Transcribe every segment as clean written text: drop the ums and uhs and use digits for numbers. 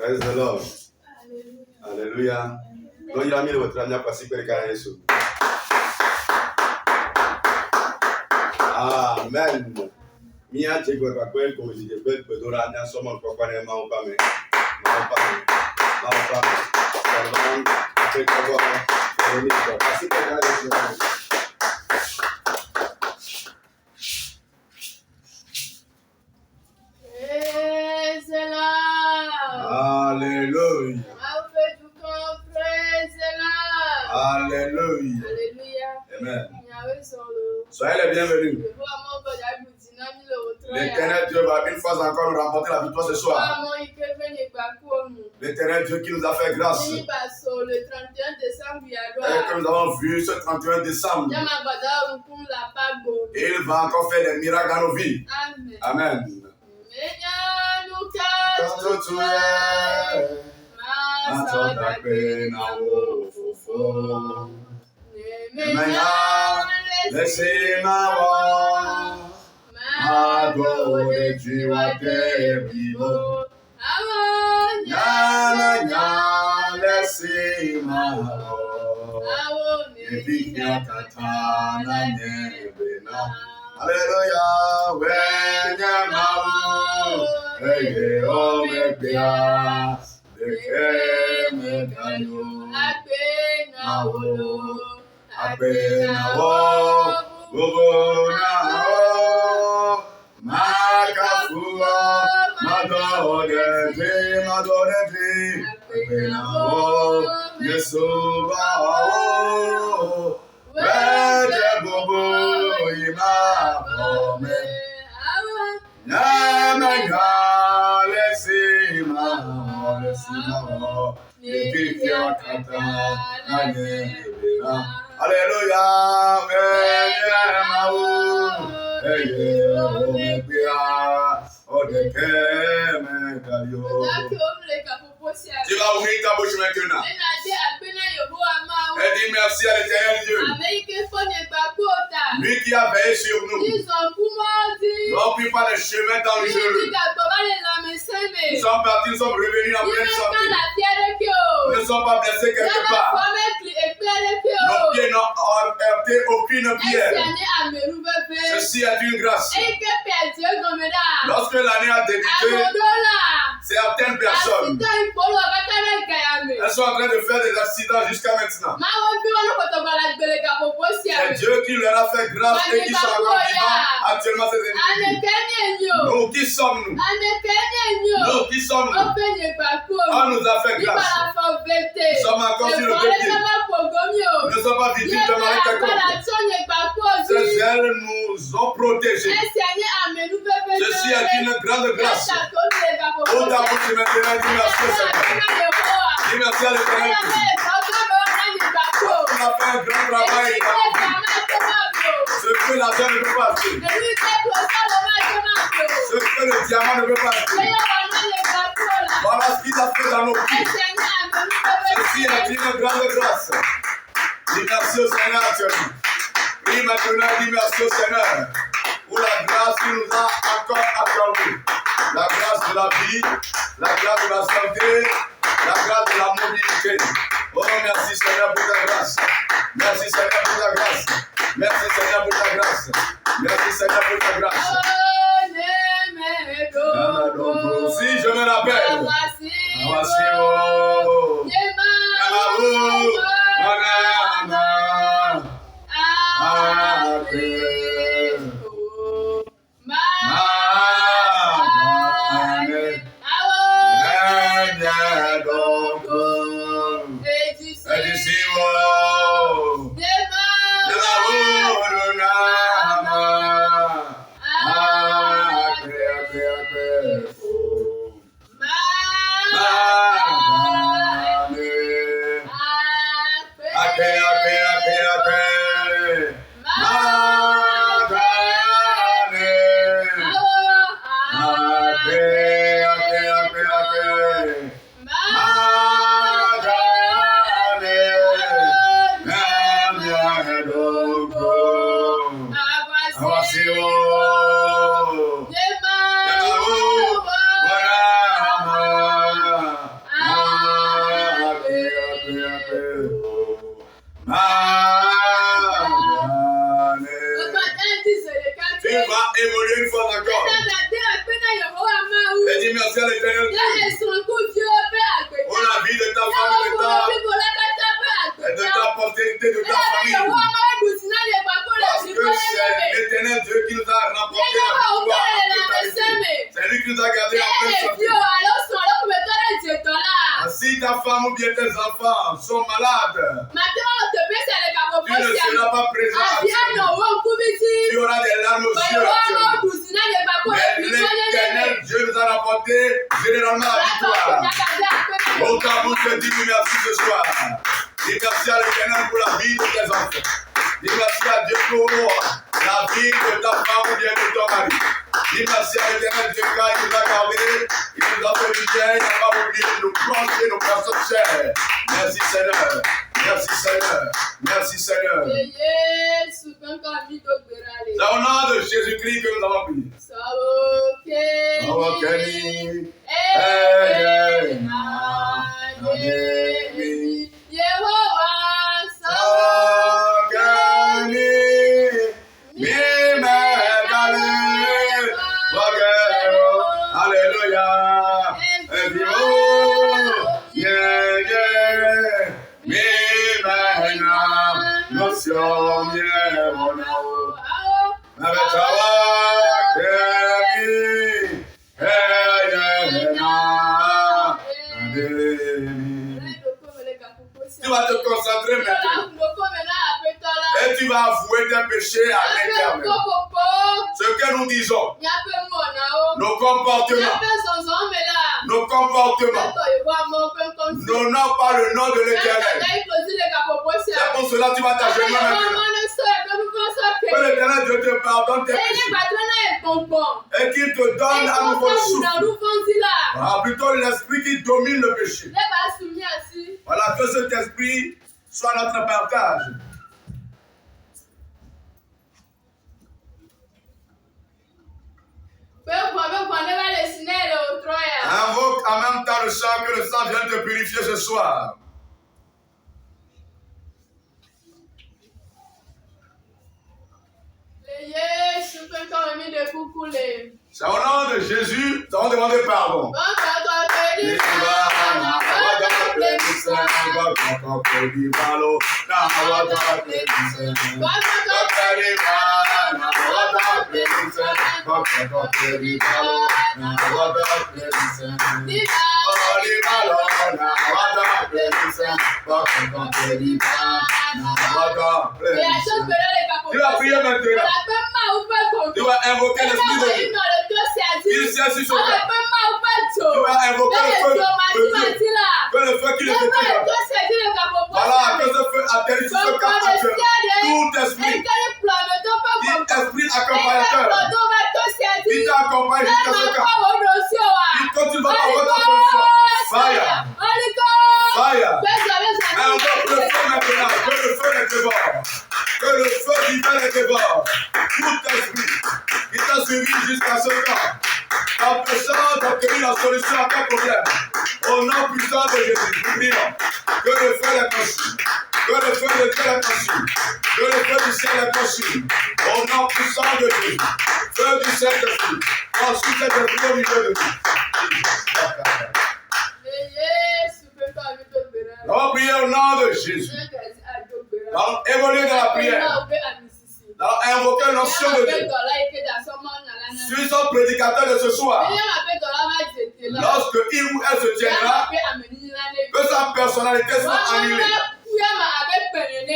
Praise the Lord. Hallelujah. Donc il a mis le votre ami à passer per Yesu. Amen. Mia chego kwa kweli kwa mjije kweli pedora nya soma kwa kwa neema upame. Maupame. Pardon. Afeka kwa ni kwa passer per Yesu. Alléluia. Alléluia. Amen. Soyez les bienvenus. L'éternel Dieu va une fois encore nous remporter la victoire ce soir. L'éternel Dieu qui nous a fait grâce. Et que nous avons vu ce 31 décembre. Et il va encore faire des miracles dans nos vies. Amen. Hallelujah, when tu vas ouvrir ta bouche maintenant. Et dis merci à l'éternel Dieu. Lui qui a veillé sur nous. Non plus pas les chemins dangereux. Nous sommes partis, nous sommes revenus en pleine santé. Nous ne sommes pas blessés quelque part. Nos pieds n'ont heurté aucune pierre. Ceci est une grâce. Lorsque l'année a débuté, certaines personnes, elles sont en train de faire des accidents jusqu'à maintenant. C'est Dieu qui leur a fait grâce et qui sont encore vivants actuellement ces individus. Nous, qui sommes-nous? Nous, qui sommes-nous? On nous a fait grâce. Nous sommes encore sur le pied. Nous ne sommes pas victimes de mal quelconque. Ces ailes nous ont protégés. Ceci est une grande grâce. Au d'abord, tu maintenant dis merci au Seigneur. Dis merci à l'éternel. On a fait un grand travail. Ce que l'argent ne peut pas faire. Ce que le diamant ne peut pas faire. Voilà ce qu'il a fait dans nos vies. Ceci est une grande grâce. Dis merci au Seigneur actuellement. Et maintenant, dis merci au Seigneur pour la grâce qu'il nous a encore accordée. La grâce de la vie, la grâce de la santé, la grâce de la mobilité. Oh, merci Seigneur pour ta grâce. Merci Seigneur pour ta grâce. Merci Seigneur pour ta grâce. Merci Seigneur pour ta grâce. Si je me rappelle, Jésus qui nous a gardés en pleine santé. Si ta femme ou bien tes enfants sont malades, tu ne seras pas présent. Tu auras des larmes aux yeux. Mais l'Éternel Dieu nous a rapporté généralement la victoire. Au cas où je dis merci ce soir. Dis merci à l'Éternel pour la vie de tes enfants. Dis merci à Dieu pour la vie de ta femme ou bien de ton mari. Dis merci à l'Éternel Dieu car il nous a gardés, il nous a fait du bien, il n'a pas oublié de nous plonger nos personnes chères. Merci Seigneur. Merci Seigneur. Merci Seigneur. C'est au nom de Jésus-Christ que nous avons prié. Tu vas te concentrer maintenant. Et tu vas avouer tes péchés à l'Éternel. Ce que nous disons, nos comportements, n'honore pas le nom de l'Éternel. C'est pour cela que tu vas t'agenouiller maintenant. Que l'Éternel Dieu te pardonne tes péchés. Et qu'il te donne un nouveau souffle. Ah, plutôt l'esprit qui domine le péché. Voilà, que cet esprit soit notre partage. Invoque en même temps le sang, que le sang vienne te purifier ce soir. C'est au nom de Jésus, nous avons demandé pardon. Tu vas prier maintenant. Tu vas invoquer l'esprit de Dieu. Il sait sur son cœur. Tu vas invoquer le feu de Dieu. Que le feu qui le fait. Voilà, que ce feu atterrisse sur ce cœur actuel. Tout esprit. Esprit accompagnateur. Il t'accompagne jusqu'à ce cœur. Quand tu vas avoir ta solution. Fire. Fire. Invoque le feu maintenant. Que le feu les dévore. Que le feu divin les dévore. Tout esprit qui t'a suivi jusqu'à ce temps, empêchant d'obtenir la solution à ton problème. Au nom puissant de Jésus, nous prions que le feu les consume. Que le feu de Dieu les consume. Que le feu du ciel les consume. Au nom puissant de Jésus. Feu du ciel de Dieu. Consume cet esprit au milieu de nous. Nous allons prier au nom de Jésus. Nous allons évoluer dans la prière. Nous allons invoquer l'onction de Dieu. Je suis son prédicateur de ce soir. Lorsque il ou elle se tiendra, que sa personnalité soit annulée.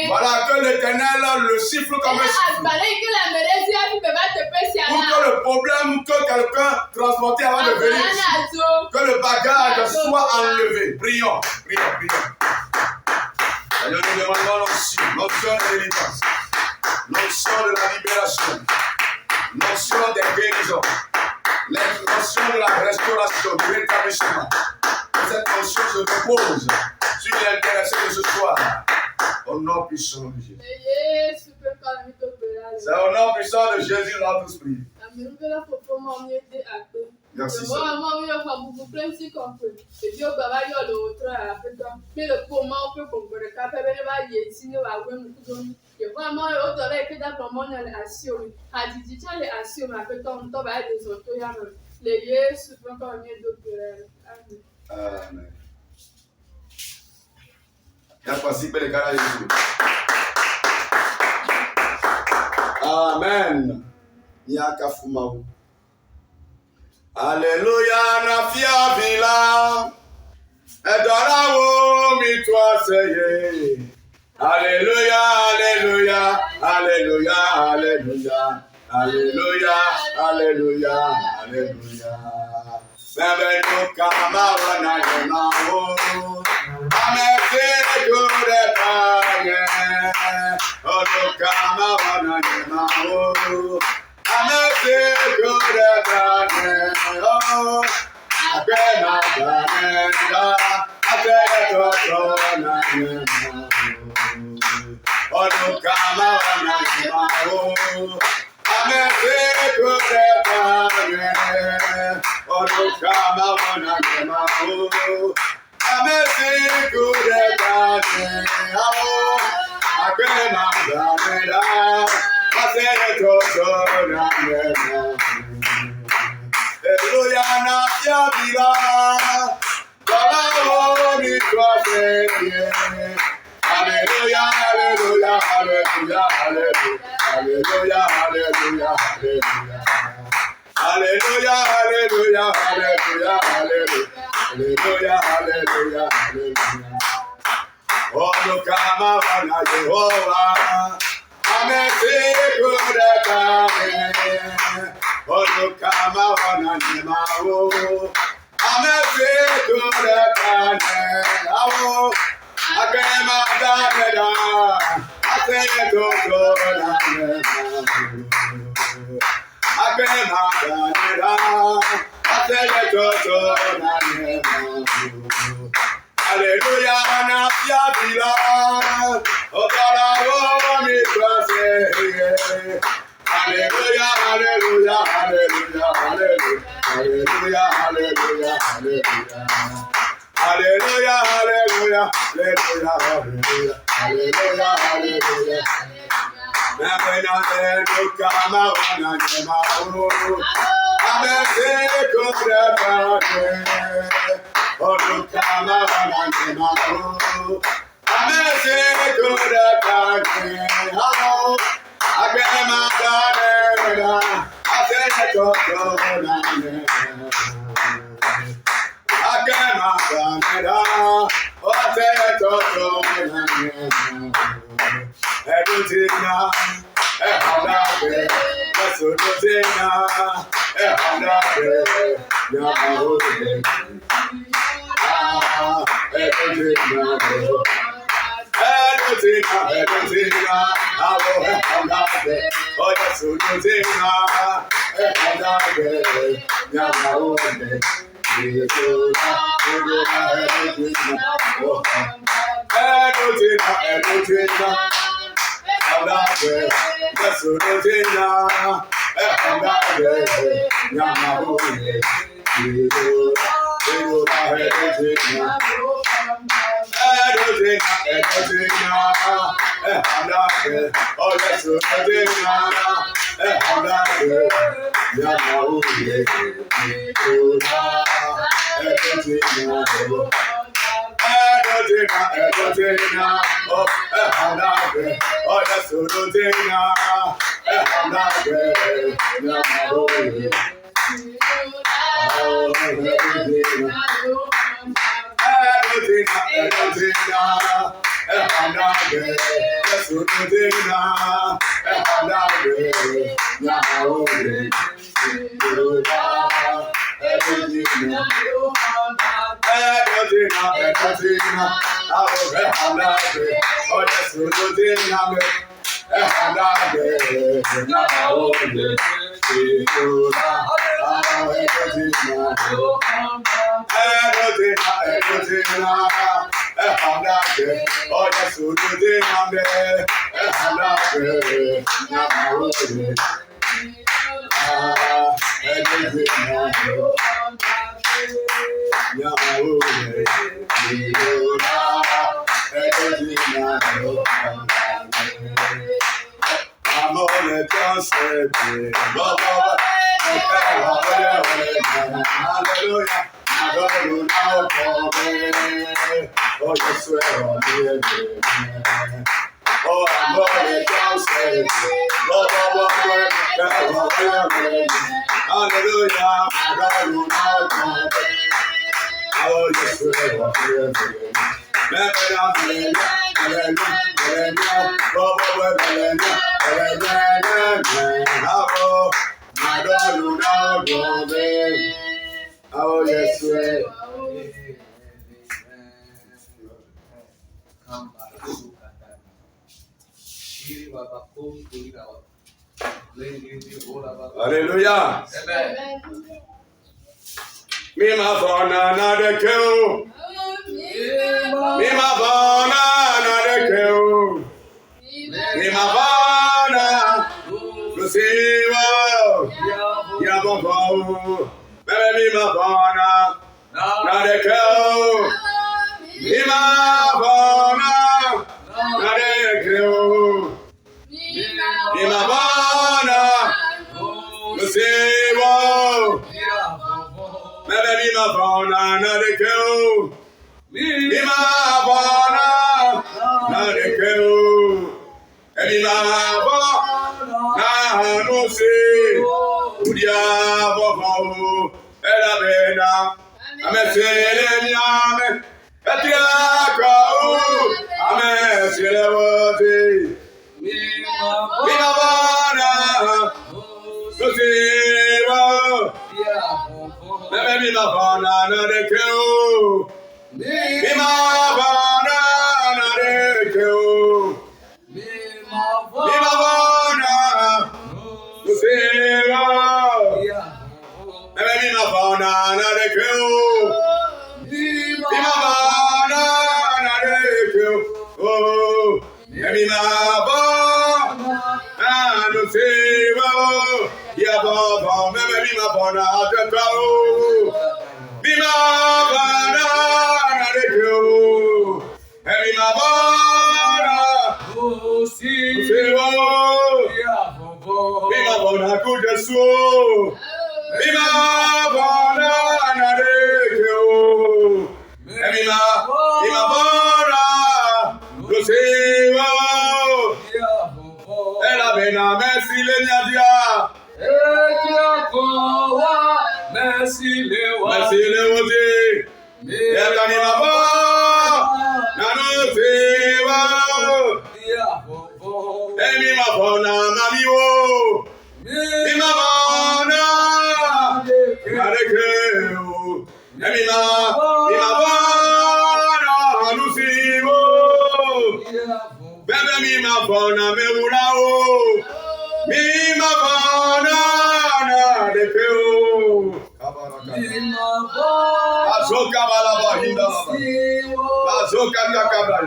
Voilà, que l'Éternel le siffle comme un siffle. Pour que le problème que quelqu'un transportait avant de venir ici, que le bagage soit enlevé. Prions, prions, prions. Seigneur, nous demandons l'onction de délivrance, l'onction de la libération, l'onction des guérisons, l'onction de la restauration, du rétablissement. Cette onction se repose sur l'intéressé de ce soir. Au nom puissant de Jésus. C'est au nom puissant de Jésus que nous avons tous prié. Merci Seigneur. Amen. Amen. Alléluia, na fiabila. Edora mi toi seye. Alléluia, alléluia, alléluia, alléluia. Alléluia, alléluia, alléluia. Bienvenue kama wana yemao. Amete gure kanye. Odo kama wana yemao. Amete gure kanye. Oh, akena ganenda. Akena totona yemao. Odo kama wana yemao. Amete gure kanye. Odo kama wana yemao. Amete gure kanye. Akena ganenda. Akena totona yemao. Alléluia, na fiabila. Alléluia, alléluia, alléluia, alléluia, alléluia, alléluia, alléluia, alléluia, alléluia, alléluia, alléluia, alléluia. Oh, no kama wana Jehovah, amete kudekane. Oh, no kama wana Nemao. Amete kudekane. Awo, akema daneda. Akema daneda. Akema daneda. Akema daneda. Alléluia, na fiabila. Oh, God, mi trust. Alléluia, alléluia, alléluia, alléluia, alléluia, alléluia. Alléluia, alléluia, alléluia, alléluia, alléluia, alléluia. Bienvenue kama wana Nemao. Amete kudekane. Odo kama wana Nemao. Amete kudekane. Hello, akema ganeda. Akena totona Nemao. Akema ganeda. Akena totona Nemao. Edutina, ehanabe, esudutina, ehanabe, yamahude. Edutina, edutina, abo ehanabe, esudutina, ehanabe, yamahude. Edutina, edutina. Andabe, Yasurutina, Andabe, Yamahude, Edutina, Edutina, Andabe, oh Yasurutina, Andabe, Yamahude, Edutina, Edutina, oh, Andabe, oh, Yasurutina, Andabe, Yamahude, oh, Edutina, Andabe, Yasurutina, Andabe, Yamahude, Edutina, Edutina, Andabe, oh, Yasurutina, Andabe, Yamahude, Edutina, Edutina, Andabe, oh, Yasurutina, Andabe, Yamahude, Edutina, Yamahude, Edutina, I'm on a concert, hallelujah, I'm going out for me. Oh, yes, we're on the Oh, I'm going to say, Lord, hallelujah, oh, yes, oh, yes, hallelujah. Amen. Me ma fona na de keu. Me ma fona na de keu. Me ma fona. Luciwa. Ya mo fo. Me ma fona na de keu. Me ma fona na de keu. Me ma fona. Luciwa. Maybe my phone, another kill. Be my phone, another kill. Be my phone, I don't see. Would you have a phone? Ella I'm a sailing yam. At the I'm a sailing. Be my phone, to see. Maybe my phone, another kill. Be my phone, another kill. Be my phone, to see. Maybe my phone, another kill. Be my phone, another kill. Oh, maybe my phone, another kill. Yeah, Baba, maybe my phone, another kill. Be my banana, be my banana, see, be my banana, good as so. Be my banana, be my banana, to see. Ella bena merci le dia. Merci le wote. Yakani mama. Nano sewa. Emi mabona mamiwo. Emi mabona. Adekeo. Emi mabona anusiwo. Bebe mi mabona mewulao. Mi mabona adekeo. Azoka balaba hinda baba. Azoka yakabal.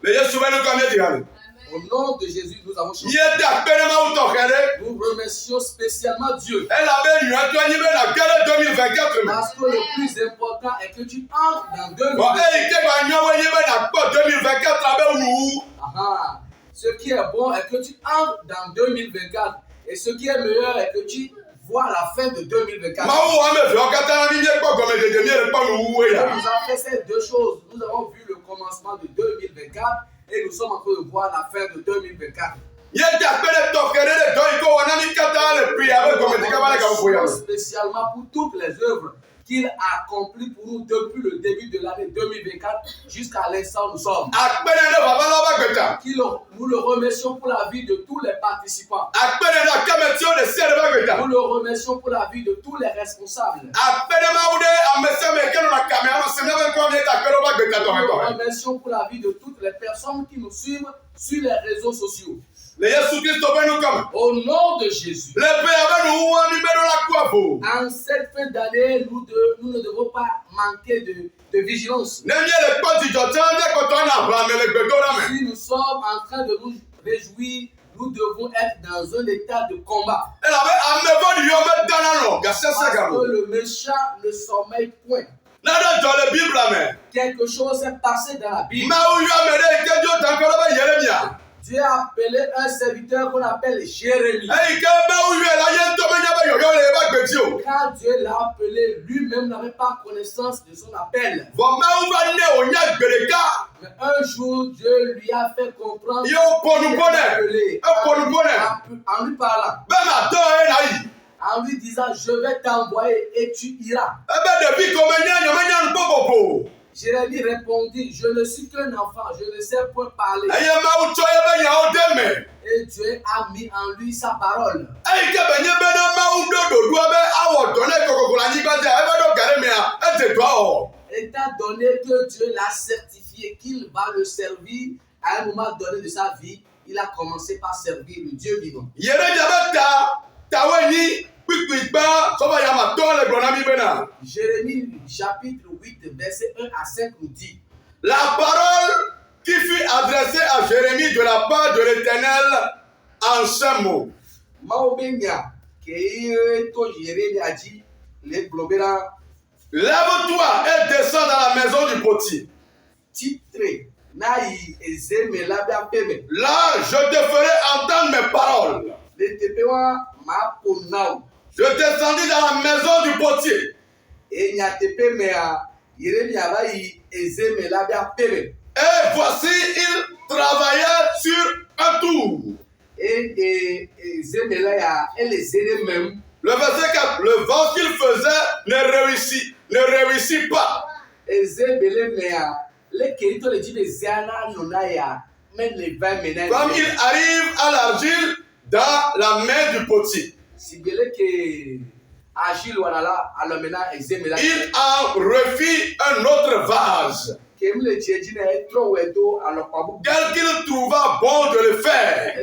Le Yesu benu kamedi. Au nom de Jésus, nous avons chanté. Nous remercions spécialement Dieu. Parce que le plus important est que tu entres dans 2024. Ce qui est bon est que tu entres dans 2024. Et ce qui est meilleur est que tu vois la fin de 2024. Nous avons fait ces deux choses. Nous avons vu le commencement de 2024. Et nous sommes en train de voir la fin de 2024. Spécialement pour toutes les œuvres qu'il a accomplies pour nous depuis le début de l'année 2024 jusqu'à l'instant où nous sommes. Nous le remercions pour la vie de tous les participants. Nous le remercions pour la vie de tous les responsables. Nous le remercions pour la vie de toutes les personnes qui nous suivent sur les réseaux sociaux. Au nom de Jésus. En cette fin d'année, nous ne devons pas manquer de vigilance. Si nous sommes en train de nous réjouir, nous devons être dans un état de combat. Parce que le méchant ne sommeille point. Quelque chose s'est passé dans la Bible. Dieu a appelé un serviteur qu'on appelle Jérémie. Quand Dieu l'a appelé, lui-même n'avait pas connaissance de son appel. Mais un jour, Dieu lui a fait comprendre qu'il était appelé en lui parlant. En lui disant, je vais t'envoyer et tu iras. Jérémie répondit, je ne suis qu'un enfant, je ne sais point parler. Et Dieu a mis en lui sa parole. Étant donné que Dieu l'a certifié qu'il va le servir à un moment donné de sa vie, il a commencé par servir le Dieu vivant. Jérémie chapitre 8 verset 1 à 5 nous dit: la parole qui fut adressée à Jérémie de la part de l'Éternel en ce mot. Lève-toi et descends dans la maison du potier. Là, je te ferai entendre mes paroles. Je descendis dans la maison du potier. Et voici, il travaillait sur un tour. Le verset 4, le vent qu'il faisait ne réussit pas. Comme il arrive à l'argile dans la main du potier. Il en refit un autre vase. Quel qu'il trouva bon de le faire.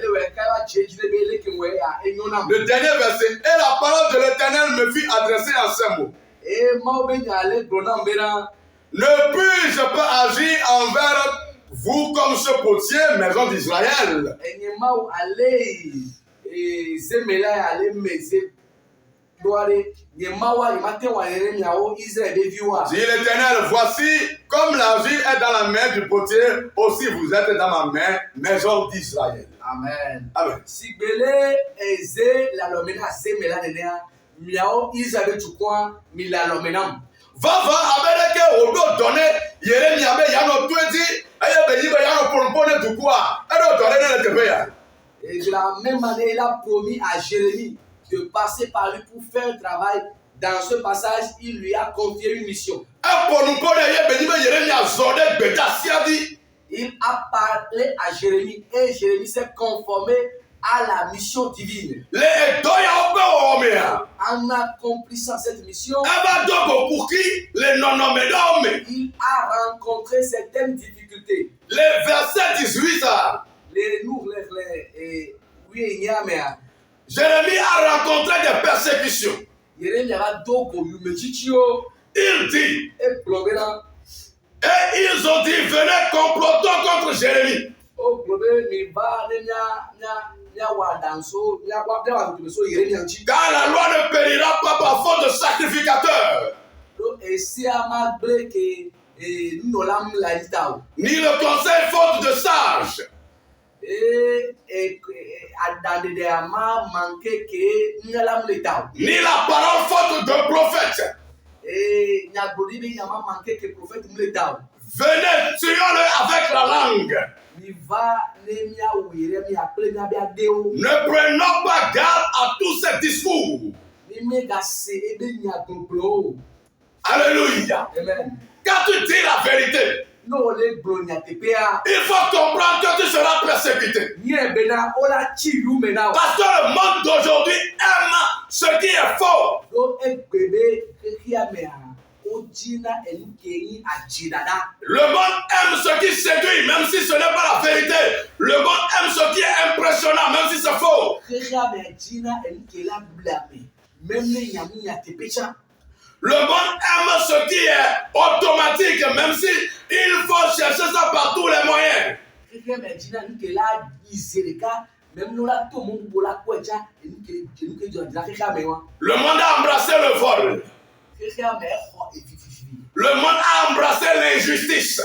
Le dernier verset. Et la parole de l'Éternel me fut adressée en ces mots. Ne puis-je pas agir envers vous comme ce potier, maison d'Israël? Dit l'Éternel, voici, comme l'argile est dans la main du potier, aussi vous êtes dans ma main, maison d'Israël. Amen. Amen. Va abeleke odo donné Jérémie abe yano twedi aye beyibe yano polpone tukua edo donné ne tebeya. Et de la même manière, il a promis à Jérémie de passer par lui pour faire un travail. Dans ce passage, il lui a confié une mission. Il a parlé à Jérémie et Jérémie s'est conformé à la mission divine. En accomplissant cette mission, il a rencontré certaines difficultés. Les versets 18 Jérémie a rencontré des persécutions. Il dit, et ils ont dit, venez complotons contre Jérémie. Car la loi ne périra pas par faute de sacrificateurs, ni le conseil faute de sages. Ni la parole faute de prophète. Venez, tuons-le avec la langue. Ne prenons pas garde à tous ces discours. Alléluia. Amen. Quand tu dis la vérité, il faut comprendre que tu seras persécuté. Parce que le monde d'aujourd'hui aime ce qui est faux. Le monde aime ce qui séduit, même si ce n'est pas la vérité. Le monde aime ce qui est impressionnant, même si c'est faux. Le monde aime ce qui est automatique, même si il faut chercher ça par tous les moyens. Le monde a embrassé le vol. Le monde a embrassé l'injustice.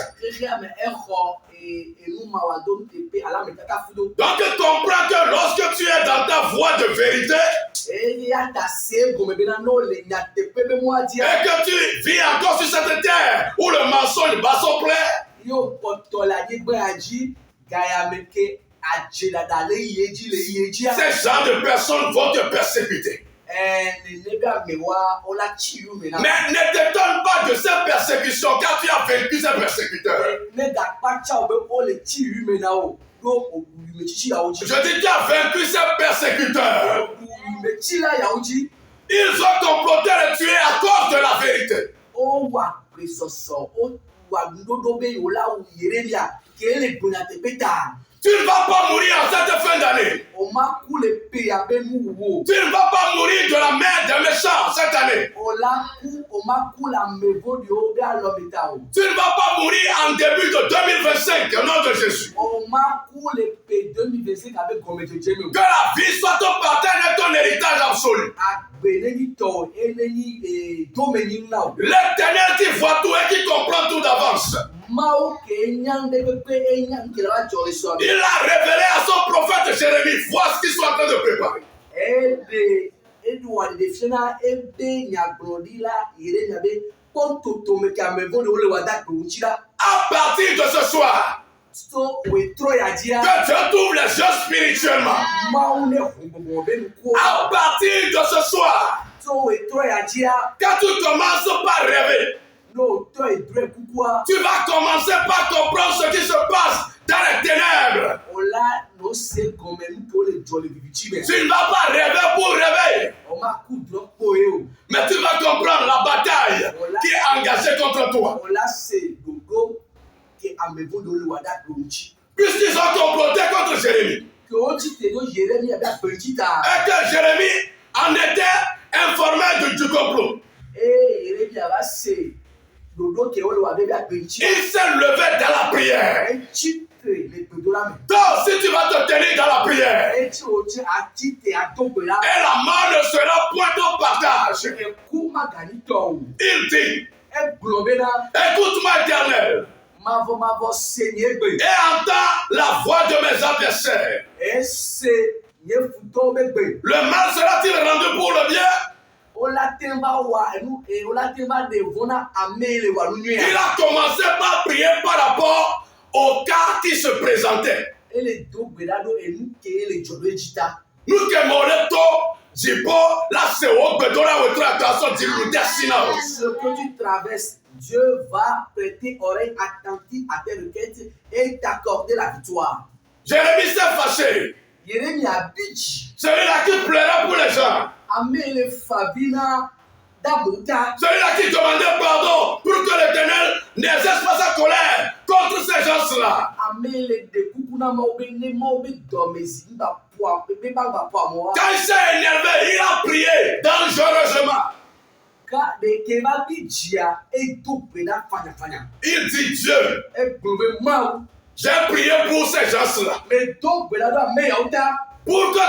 Donc tu comprends que lorsque tu es dans ta voie de vérité et que tu vis encore sur cette terre où le mensonge bat son plein, ces gens de personnes vont te persécuter. Mais ne t'étonne pas de ces persécutions car tu as vaincu ces persécuteurs. Je dis tu as vaincu ces persécuteurs. Ils ont comploté de tuer à cause de la vérité. Tu ne vas pas mourir en cette fin d'année. Tu ne vas pas mourir de la main des méchants cette année. Tu ne vas pas mourir en début de 2025 au nom de Jésus. Que la vie soit ton partage et ton héritage absolu. L'Éternel qui voit tout et qui comprend tout d'avance. Il a révélé à son prophète Jérémie, vois ce qu'ils sont en train de préparer. À partir de ce soir, que Dieu t'ouvre les yeux spirituellement. À partir de ce soir, quand tu commences par rêver, tu vas commencer par comprendre ce qui se passe dans les ténèbres. Tu ne vas pas rêver pour rêver, mais tu vas comprendre la bataille qui est engagée contre toi. Puisqu'ils ont comploté contre Jérémie, et que Jérémie en était informé du complot, il s'est levé dans la prière. Donc, si tu vas te tenir dans la prière, et la mort ne sera point ton partage, il dit, écoute-moi, Éternel, et entends la voix de mes adversaires. Le mal sera-t-il rendu pour le bien? Il a commencé par prier par rapport au cas qui se présentait. Nous que moleto jibo la sewo bedora wetra attention du dessinant. Ce que tu traverses, Dieu va prêter oreille attentive à tes requêtes et t'accorder la victoire. Jérémie s'est fâché. Celui-là qui pleurait pour les gens. Celui-là qui demandait pardon pour que l'Éternel n'exerce pas sa colère contre ces gens-là. Quand il s'est énervé, il a prié dangereusement. Il dit Dieu, j'ai prié pour ces gens-là. Pour que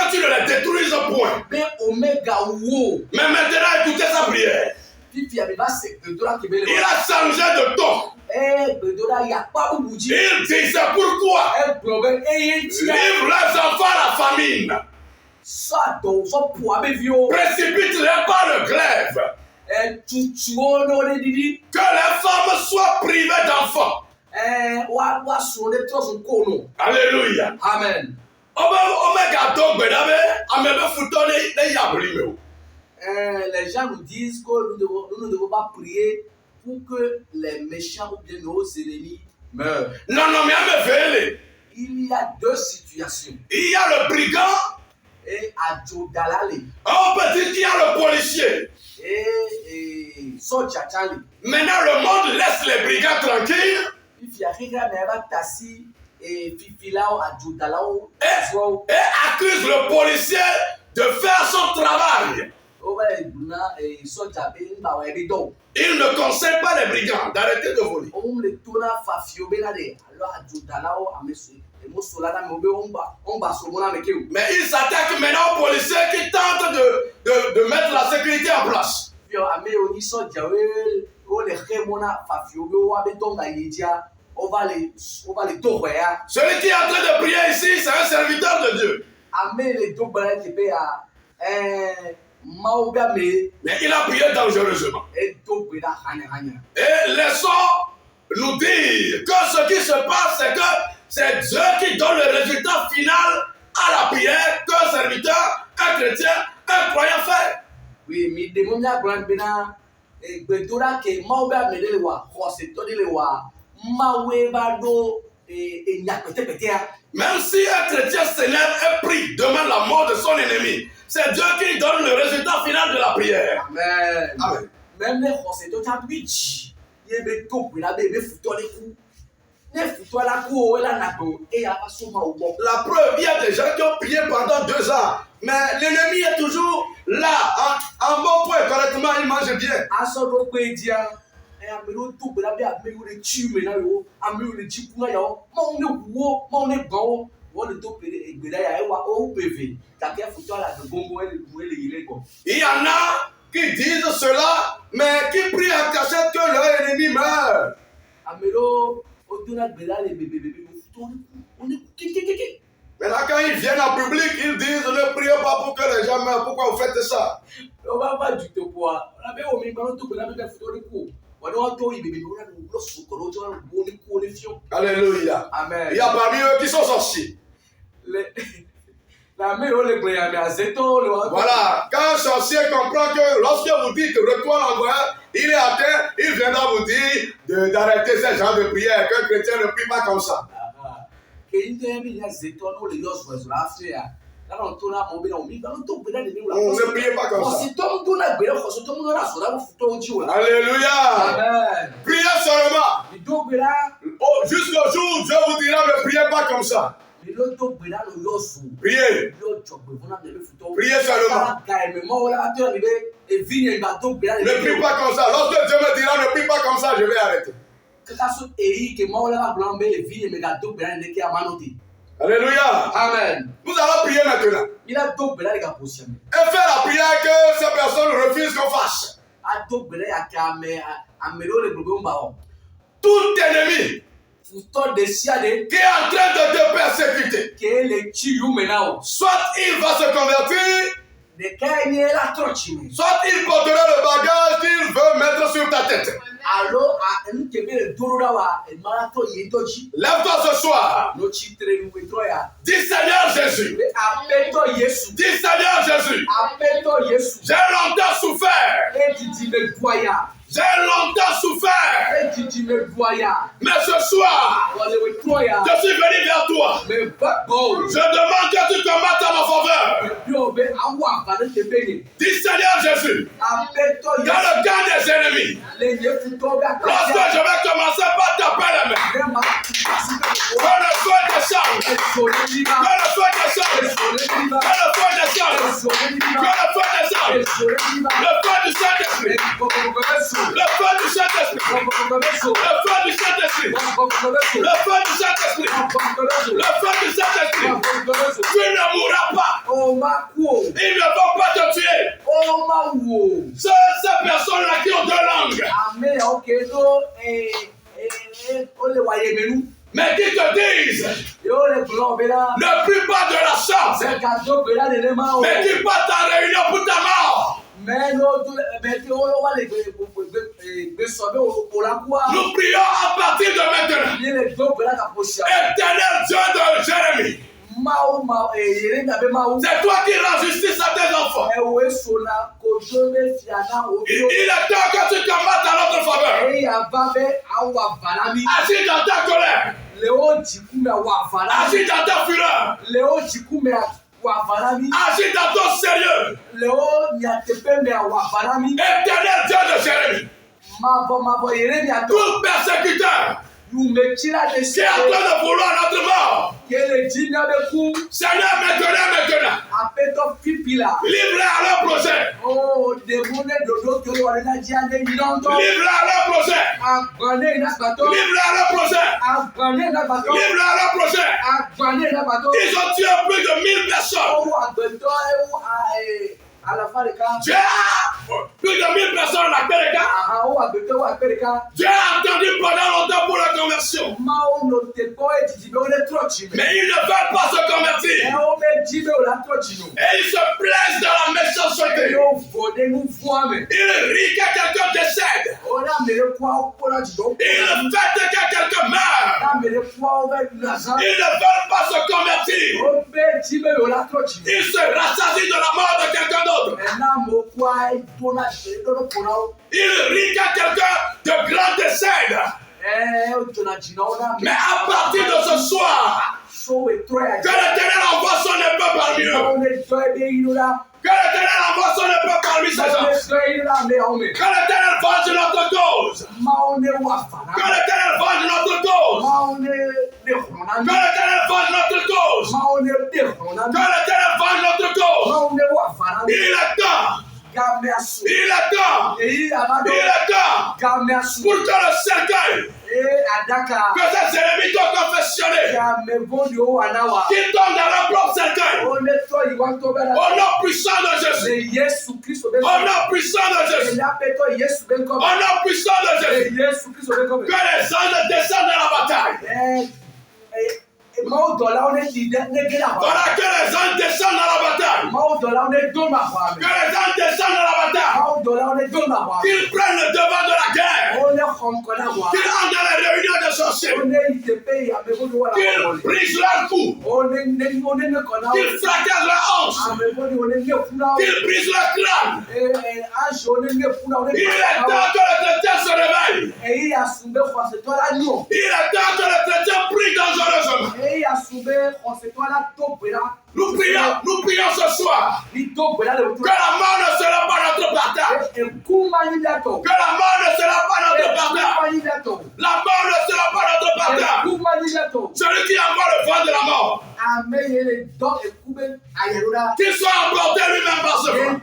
tu ne les détruises point. Mais maintenant, écoutez sa prière. Il a changé de ton. Il dit, c'est pourquoi livre les enfants à la famine. Précipite-les par le glaive. Que les femmes soient privées d'enfants. Alléluia. Amen. Les gens nous disent que nous ne devons pas prier pour que les méchants ou bien nos ennemis meurent. Non, mais il y a deux situations. Il y a le brigand et Adjodalale. On peut dire qu'il y a le policier. Et Sojachale. Maintenant, le monde laisse les brigands tranquilles. Et accuse le policier de faire son travail. Il ne conseille pas les brigands d'arrêter de voler. Mais il s'attaque maintenant aux policiers qui tentent de mettre la sécurité en place. on va les tourner. Celui qui est en train de prier ici, c'est un serviteur de Dieu. Amen les tourner qui paye à mais il a prié dangereusement. Et laissons nous dire que ce qui se passe, c'est que c'est Dieu qui donne le résultat final à la prière qu'un serviteur, un chrétien, un croyant fait. Oui, mais des moments où et bedora ke mauba medele wa khose to dile wa mawe bado et nyakete petea. Même si un chrétien s'élève et prie, demande la mort de son ennemi, c'est Dieu qui donne le résultat final de la prière. Amen. Amen. Même les khose to tabichi yebe to pina bebe futo le coup. Ne futo la coup la nako et ya pasoma au bon. La preuve, il y a des gens qui ont prié pendant 2 ans. Mais l'ennemi est toujours là, en bon point, correctement, il mange bien. Il y en a qui disent cela, mais qui prient en cachette que leur ennemi meurt. Maintenant, quand ils viennent en public, ils disent ne priez pas pour que les gens meurent. Pourquoi vous faites ça? Alléluia. Amen. Il y a parmi eux qui sont sorciers. Voilà. Quand un sorcier comprend que lorsque vous dites retourne en voyage, il est à terre, il viendra vous dire d'arrêter ce genre de prière. Qu'un chrétien ne prie pas comme ça. On ne prie pas comme ça. Alléluia. Amen. Priez seulement. Oh, jusqu'au jour où Dieu vous dira ne priez pas comme ça. Priez. Priez seulement. Ne prie pas comme ça. Lorsque Dieu me dira ne prie pas comme ça, je vais arrêter. Alléluia. Amen. Nous allons prier maintenant. Et faire la prière que ces personnes refusent qu'on fasse. Tout ennemi qui est en train de te persécuter, soit il va se convertir, soit il portera le bagage qu'il veut mettre sur ta tête. Lève-toi ce soir. Dis Seigneur Jésus. Dis Seigneur Jésus. J'ai longtemps souffert. J'ai longtemps souffert. Mais ce soir, je suis venu vers toi. Je demande que tu combattes à ma faveur. Dis Seigneur Jésus. Dans le camp des ennemis, lorsque je vais commencer par taper les mains, que le feu descende. Que le feu descende. Que le feu descende. Que le feu descende. Le feu du Saint-Esprit. Le feu du Saint-Esprit. Le feu du Saint-Esprit. Le feu du Saint-Esprit. Le feu du Saint-Esprit. Tu ne mourras pas. Ils ne vont pas te tuer. Ces personnes-là qui ont 2 langues. Mais qui te disent ne prie pas de la sorte, mais qui partent en réunion pour ta mort. Nous prions à partir de maintenant. Éternel Dieu de Jérémie, c'est toi qui rends justice à tes enfants. Il est temps que tu combattes à notre faveur. Agis dans ta colère. Agis dans ta fureur. Agis dans ton sérieux. Éternel Dieu de Jérémie, tout persécuteur qui est en train de vouloir notre mort, Seigneur, maintenant, livre-les à leur projet. Livre-les à leur projet. Livre-les à leur projet. Livre-les à leur projet. Ils ont tué plus de 1000 personnes. Dieu Plus de 1000 personnes en Amérique. Dieu a attendu pendant longtemps pour la conversion. Mais ils ne veulent pas se convertir. Et ils se plaisent dans la méchanceté. Ils rient quand quelqu'un décède. Ils fêtent quand quelqu'un meurt. Ils ne veulent pas se convertir. Ils se rassasient de la mort de quelqu'un d'autre. Ils rient quand quelqu'un de grand décède. Mais à partir de ce soir, que l'Éternel envoie son épée parmi eux. Que l'Éternel envoie son épée parmi ces gens. Que l'Éternel venge notre cause. Que l'Éternel venge notre cause. Que l'Éternel venge notre cause. Que l'Éternel venge notre cause. Il est temps. Il est temps. Il est temps pour que le cercueil, que ces ennemis t'ont confessionné, qu'ils tombent dans leur propre cercueil. Au nom puissant de Jésus. Au nom puissant de Jésus. Au nom puissant de Jésus. Que les anges descendent dans la bataille. Voilà que les anges descendent dans la bataille. Que les anges descendent dans la bataille. Qu'ils prennent le devant de la guerre. Qu'ils entrent dans les réunions de sorciers. Qu'ils brisent leurs coups. Qu'ils fracassent leurs hanches. Qu'ils brisent leur crâne. Il est temps que le chrétien se réveille. Il est temps que le chrétien prie dangereusement. Nous prions ce soir que la mort ne sera pas notre partage. Que la mort ne sera pas notre partage. La mort ne sera pas notre partage. Celui qui envoie le vent de la mort, qu'il soit emporté lui-même par ce vent.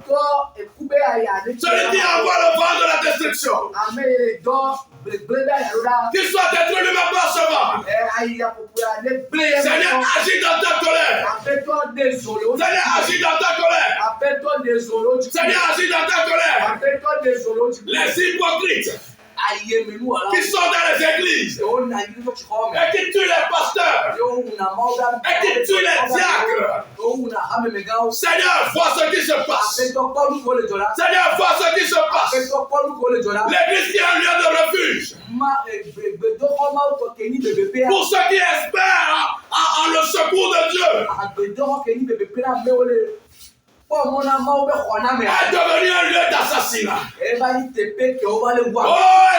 Celui qui envoie le vent de la destruction, qu'il soit détruit lui-même par ce vent. Seigneur, agis dans ta colère. Seigneur, agis dans ta colère. Seigneur, agis dans ta colère. Les hypocrites qui sont dans les églises et qui tuent les pasteurs et qui tuent les diacres. Seigneur, vois ce qui se passe. Seigneur, vois ce qui se passe. L'église qui est un lieu de refuge pour ceux qui espèrent en le secours de Dieu. Est devenu un lieu d'assassinat. Oh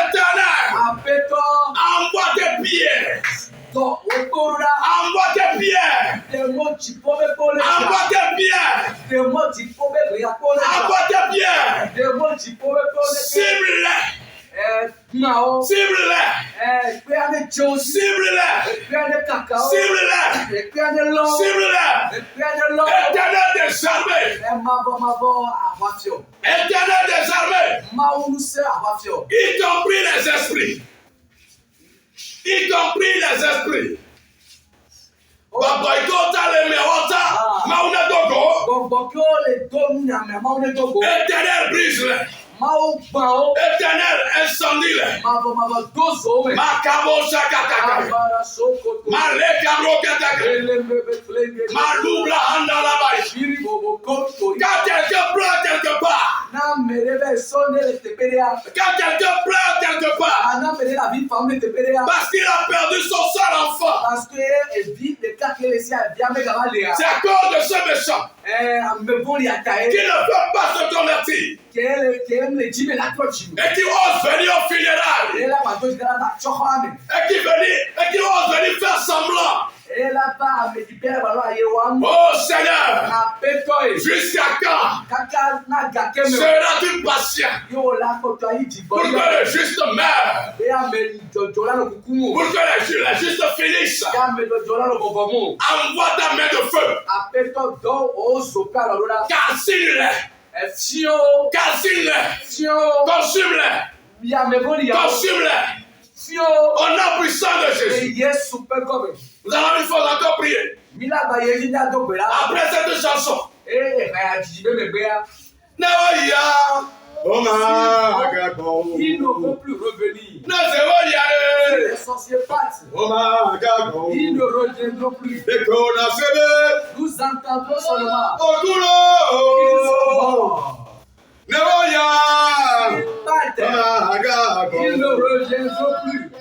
Éternel, envoie tes pierres. Envoie tes pierres. Envoie tes pierres. Envoie tes pierres. Cible-les. Cible-les. Cible-les. Éternel des armées. Éternel des armées. Y compris les esprits. Y compris les esprits. Éternel brise-les. Éternel incendie-les. Makabo Shakataka. Malekabro Kataka. Maloubla Handalabai. Quand quelqu'un pleure quelque part. Quand quelqu'un pleure quelque part. Parce qu'il a perdu son seul enfant. C'est à cause de ce méchant qui ne veut pas se convertir et qui ose venir au funérailles et qui ose venir faire semblant. Oh Seigneur, jusqu'à quand seras-tu patient pour que le juste meure, pour que les justes finissent? Envoie ta main de feu. Calcine-les. Calcine-les. Consume-les. Consume-les. Au nom puissant de Jésus. Nous allons une fois encore prier. Après cette chanson. Oh ils ne vont plus revenir. Non, c'est bon, il y a Les sorciers partent. Ils ne reviendront plus. Nous entendrons seulement qu'ils sont morts. Ils partent. Ils ne reviendront plus.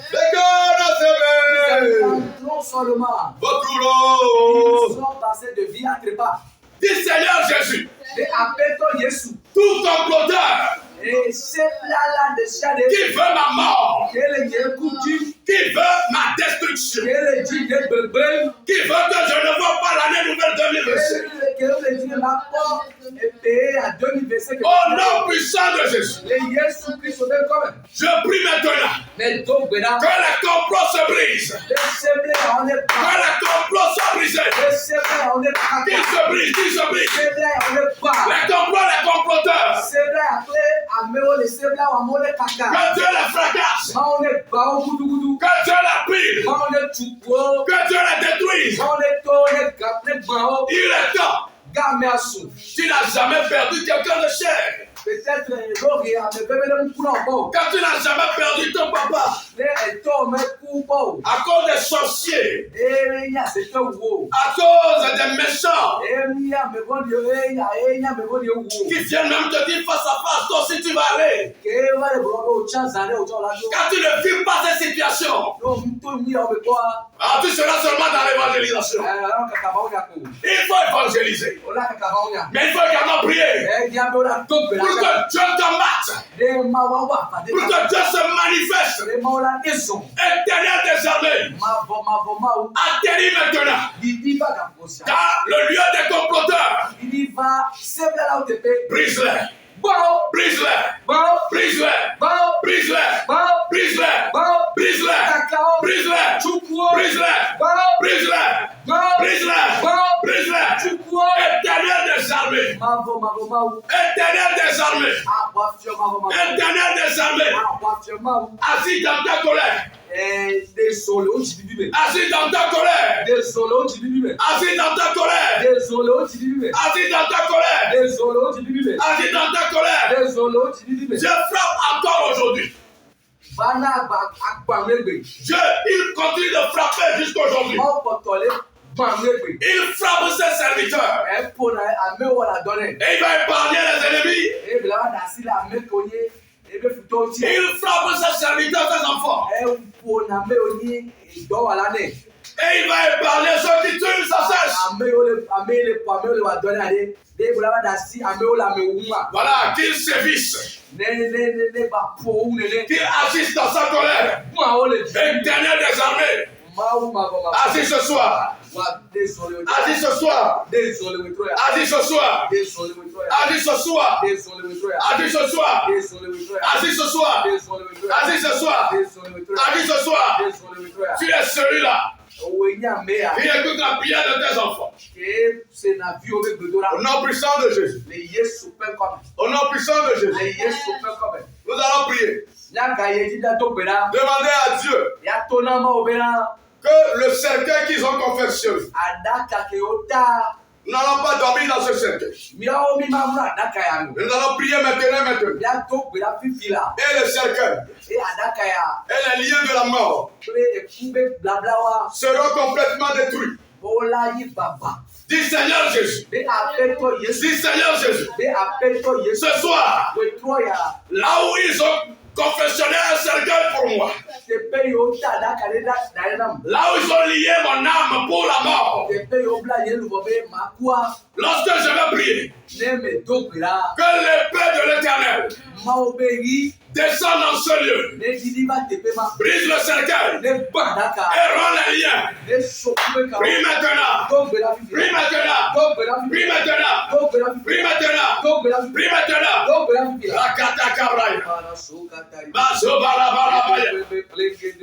Nous entendrons seulement qu'ils sont passés de vie à trépas. Dis Seigneur Jésus, Et appelle-toi Jésus. tout comploteur Et c'est là de Chadé. qui veut ma mort, Quel est le coup du? qui veut ma destruction, Quel est le bébé? qui veut que je ne vois pas l'année nouvelle 2025. Quel est le rapport est payé à 2025? Au nom puissant de Jésus, Les Jésus Christ sont comme. je prie maintenant Mais donc, que les complots se brisent, les semblés, on est que pas. les complots soient brisés, Les semblés, on est pas. qu'ils se brisent, qu'ils se Les brisent. semblés, on est pas. Les complots, les comploteurs, Semblés, après, améo, les semblés, on est caca. que Dieu les fracasse, On est pas au goudou. que Dieu les pille, On est tout. que Dieu les détruise. On est tout, on est capé, bao. Il est temps. Gameassou. Tu n'as jamais perdu quelqu'un de cher. Peut-être l'auria, mais bébé le moukoula bon. Quand tu n'as jamais perdu ton papa Les tomes coupons. à cause des sorciers, Eh, ya, c'est un wo. à cause des méchants Eh, ya, me bon yo, eh, ya, me bon yo wo. qui viennent même te dire face à face, toi si tu vas aller. Que va le bro, chance aller au temps là. Quand tu ne vis pas ces situations, Non, tout mis en quoi. tu seras seulement dans l'évangélisation. Alors kakabao ya ko. Il faut évangéliser. Ola kakabao ya. Mais il faut également prier Eh, ya me ola top pour que Dieu te mate, de mawawa, pour que Dieu se manifeste. de maola maison. Éternel des armées, Ma atterris maintenant Didi va kaposia. dans le lieu des comploteurs. Didi va semble là où te paie. Brise-les, Bon, brise-les, bon, brise-les, bon, brise-les, bon, brise-les, bon. brise-les, Cacao. brise-les, Chukwo. brise-les, Bon, brise-les, bon, brise-les, bon. brise-les. Chukwo. Éternel des armées, Mavo. éternel des armées, Ah, voiture, mavo. éternel des armées, Ah, voiture, mavo. assis dans ta colère, Désolé, on dit bibi. assis dans ta colère, Désolé, on dit bibi. assis dans ta colère, Désolé, on dit bibi. assis dans ta colère, Désolé, on dit bibi. assis dans ta colère. Désolé, on dit bibi. Je frappe encore aujourd'hui. Bana akbamegbe. Dieu, il continue de frapper jusqu'aujourd'hui. Mon potole bamegbe. Il frappe ses serviteurs. Pona ame wala donne. Et il va épargner les ennemis. E bila da si la me konye e be futo ti. Il frappe ses serviteurs, ses enfants. Pona me oni do wala ne. Et il va épargner ceux qui tuent sans cesse. Ame le wa donne ade. De bila da si ame wala me wuma. Voilà, qu'il sévisse. Ne ba po ou ne. Qu'il assiste dans sa colère. Moi o le. Éternel des armées. Ma. Assis ce soir. Désolé. Assis ce soir. Désolé we troya. Assis ce soir. Désolé we troya. Assis ce soir. Désolé we troya. Assis ce soir. Désolé we troya. Assis ce soir. Désolé we troya. Assis ce soir. Désolé we troya. Assis ce soir. Désolé we troya. Tu es celui-là. Owenya mea. Il écoute la prière de tes enfants. Que c'est na vie au bedora. Au nom puissant de Jésus. Le Yesu pe comme. Au nom puissant de Le Jésus. Yesu pe comme. Nous allons prier. Nyaka yedi da to bera. Demandez à Dieu Ya tona ma obera. que le cercueil qu'ils ont confectionné, Adaka ke ota. nous n'allons pas dormir dans ce cercueil. Miao mi mamra adaka ya no. Nous allons prier maintenant. Ya to bera fifila. Et le cercueil E adaka ya. et les liens de la mort Pre e kube blabla wa. seront complètement détruits. Bola yi baba. Dis Seigneur Jésus. Be appelle toi Yesu. Dis Seigneur Jésus. Be appelle toi Yesu. Ce soir, We troya. là où ils ont confectionné un cercueil pour moi, Te pe yo ta adaka le da dainam. là où ils ont lié mon âme pour la mort, Te pe yo bla yelu bobe makwa. lorsque je vais prier, Ne me to bera. que l'épée de l'Éternel Ma obéi. descende dans ce lieu, Ne didi ba te pe ma. brise le cercueil Ne badaka. et rend les liens. Ne sokube ka. Prie maintenant, To bera fifila. prie maintenant, To bera prie fifila. maintenant, To bera fifila. prie maintenant, To bera fifila. prie maintenant. To bera fifila. Rakata kabraya, Para soka tari. baso balabalabaya,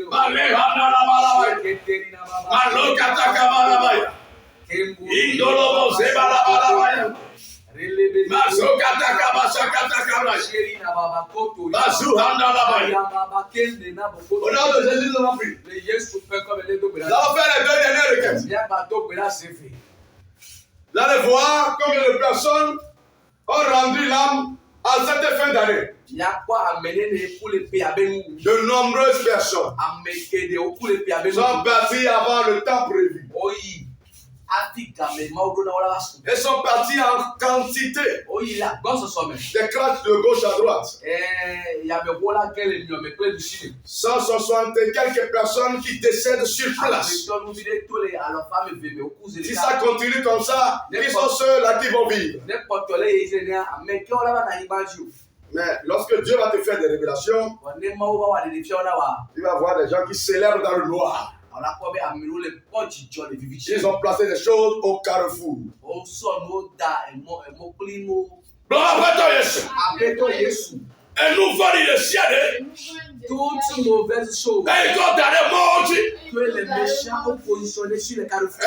malehana labalabaya, malokata kabalabaya, indolobo sebalabalabaya, masokata kabasakata kabraya, basuhanda labaya. Au nom de Jésus, nous allons prier. Nous allons faire les deux dernières requêtes. Vous allez voir combien de personnes ont rendu l'âme À cette fin d'année, de nombreuses personnes sont parties avant le temps prévu. Elles sont parties en quantité. Des classes de gauche à droite. 160 et quelques personnes qui décèdent sur place. Si ça continue comme ça, qui sont ceux-là qui vont vivre? Mais lorsque Dieu va te faire des révélations, il va voir des gens qui célèbrent dans le noir. Ils ont placé des choses au carrefour. Un nouveau toute mauvaise chose que les méchants ont positionné sur les carrefours.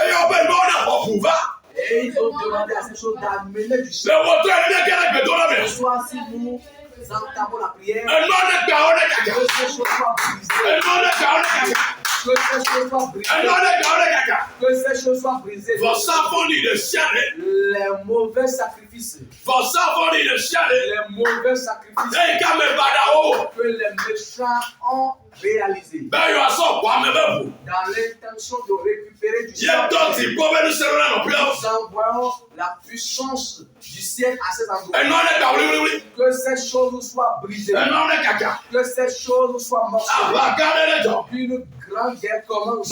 Et ils ont demandé à ces choses d'amener du chien. Ce soir, si nous entamons la prière, que ces choses soient brisées. Que ces choses soient brisées. Que ces choses soient brisées. Les mauvais sacrifices. Les mauvais sacrifices que les méchants ont réalisés. Dans l'intention de récupérer du ciel. Nous envoyons la puissance du ciel à ces endroits. Que ces choses soient brisées. Que ces choses soient morcelées. Une grande guerre commence.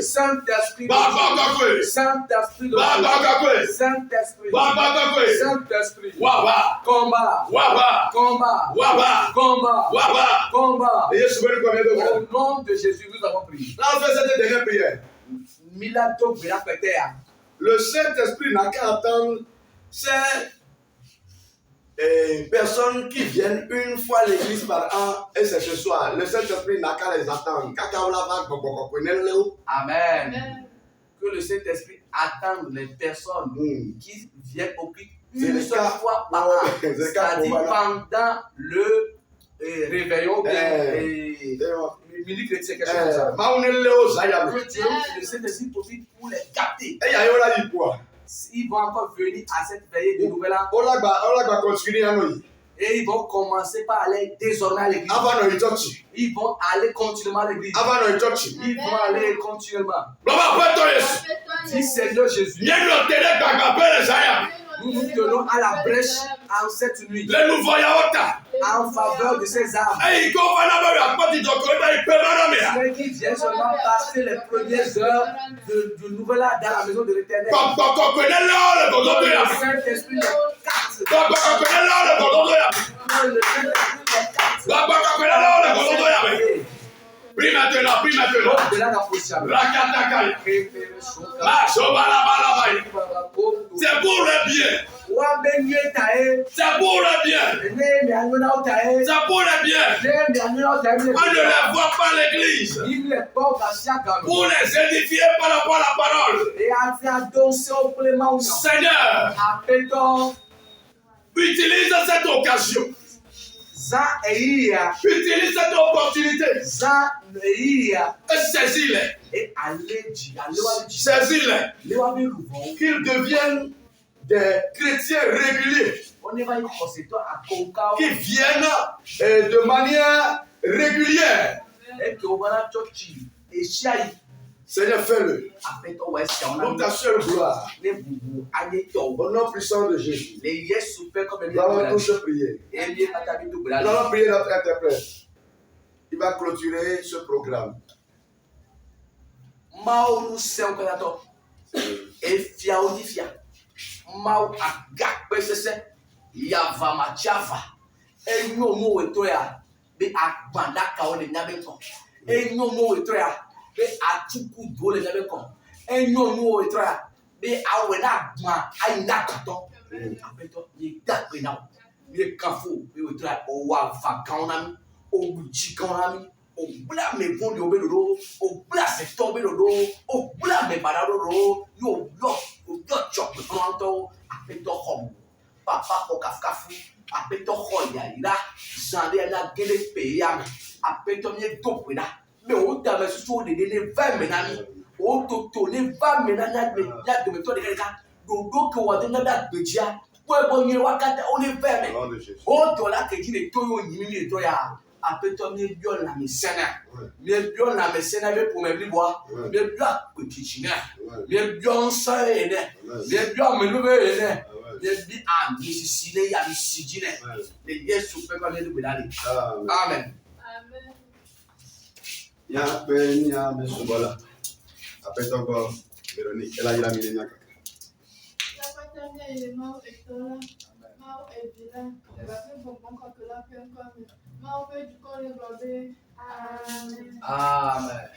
Saint-Esprit de Dieu. Saint-Esprit de Dieu. Saint-Esprit. Saint-Esprit. Combat. Combat. Et Jésus veut combien de fois? Au nom de Jésus, nous avons prié. Là, on fait cette dernière prière. Le Saint-Esprit n'a qu'à attendre ces personnes qui viennent une fois à l'église par an et c'est ce soir. Le Saint-Esprit n'a qu'à les attendre. Amen. Que le Saint-Esprit attende les personnes qui viennent au culte une seule fois par an. C'est-à-dire pendant le réveillon mini chrétien, quelque chose comme ça. Que Dieu, le Saint-Esprit profite pour les capter. Ils vont encore venir à cette veillée de nouvel an. Et ils vont commencer par aller désormais à l'église. Ils vont aller continuellement à l'église. Ils vont aller continuellement. Dis Seigneur Jésus. Nous nous tenons à la brèche en cette nuit. En faveur de ces âmes. Ceux qui viennent seulement passer les premières heures de nouvel an dans la maison de l'Éternel. Le Saint-Esprit les capte. Prie maintenant. C'est pour le bien. C'est pour le bien. On ne les voit pas l'église. Pour les édifier par rapport à la parole. Seigneur, utilise cette occasion. Utilise cette opportunité. Et saisis-les. Saisis-les. Qu'ils deviennent des chrétiens réguliers. Qui viennent de manière régulière. Seigneur, fais-le. Pour ta seule gloire. Au nom puissant de Jésus. Nous allons tous prier. Nous allons prier notre interprète. Il va clôturer ce programme. Be atuku dole na be kon enyo nu o tra be awe na gba ayi na kato abeto ni dagbe na be kafo be o tra o wa fa kan na mi o buji kan na mi o bla me fun de o be dodo o bla se to be dodo o bla me bada dodo yo chop kan to abeto hom papa ko kafu abeto ho ya ira zande na gele pe ya abeto mi dope na. Mais on t'a mis sur les 20 minutes. On t'a donné 20 minutes. Il y a de méthodes de quelqu'un. Donc, on va donner la budget. Pour bon wakata on est fermé. Au nom de Jésus. O dola que dit to yo nyimi to ya. Apeto mi bio la misena. Mi bio la misena be pour me bois. Mi bio petitina. Mi bio sa ene. Mi bio me no ene. Mi bi am misisile ya misijine. Le Yesu pe ba me do bedali. Amen. Amen. Ya ben ya mesubola. Après encore Véronique, elle a eu la millénaire. Amen.